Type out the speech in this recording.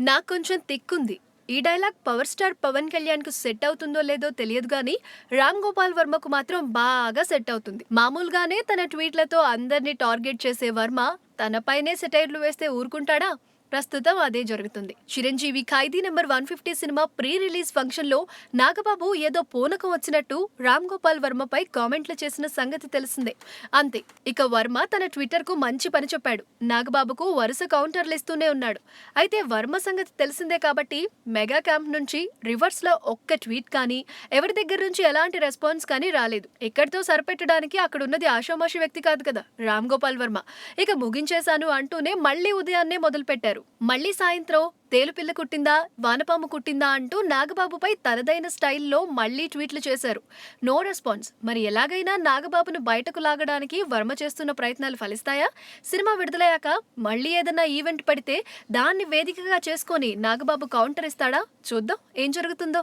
నాకు కొంచెం తిక్కుంది. ఈ డైలాగ్ పవర్ స్టార్ పవన్ కళ్యాణ్‌కు సెట్ అవుతుందో లేదో తెలియదు గానీ, రామ్ గోపాల్ వర్మకు మాత్రం బాగా సెట్ అవుతుంది. మామూలుగానే తన ట్వీట్‌లతో అందరిని టార్గెట్ చేసే వర్మ తనపైనే సెటైర్లు వేస్తే ఊరుకుంటాడా? ప్రస్తుతం అదే జరుగుతుంది. చిరంజీవి 'ఖైదీ నంబర్ 150' సినిమా ప్రీ రిలీజ్ ఫంక్షన్‌లో నాగబాబు ఏదో పూనకం వచ్చినట్టు రామ్ గోపాల్ వర్మపై కామెంట్లు చేసిన సంగతి తెలిసిందే. అంతే, ఇక వర్మ తన ట్విట్టర్‌కు మంచి పని చెప్పాడు. నాగబాబుకు వరుస కౌంటర్లు ఇస్తూనే ఉన్నాడు. అయితే వర్మ సంగతి తెలిసిందే కాబట్టి మెగా క్యాంప్ నుంచి రివర్స్‌లో ఒక్క ట్వీట్ కానీ, ఎవరి దగ్గర నుంచి ఎలాంటి రెస్పాన్స్ కానీ రాలేదు. ఇక్కడితో సరిపెట్టడానికి అక్కడున్నది ఆషామాషి వ్యక్తి కాదు కదా రామ్ గోపాల్ వర్మ. ఇక ముగించేశాను అంటూనే మళ్ళీ ఉదయాన్నే మొదలుపెట్టారు. మళ్ళీ సాయంత్రం తేలుపిల్ల కుట్టిందా, వానపాము కుట్టిందా అంటూ నాగబాబుపై తనదైన స్టైల్లో మళ్ళీ ట్వీట్లు చేశారు. No response. మరి ఎలాగైనా నాగబాబును బయటకు లాగడానికి వర్మ చేస్తున్న ప్రయత్నాలు ఫలిస్తాయా? సినిమా విడుదలయ్యాక మళ్ళీ ఏదన్నా ఈవెంట్ పడితే దాన్ని వేదికగా చేసుకొని నాగబాబు కౌంటర్ ఇస్తాడా? చూద్దాం ఏం జరుగుతుందో.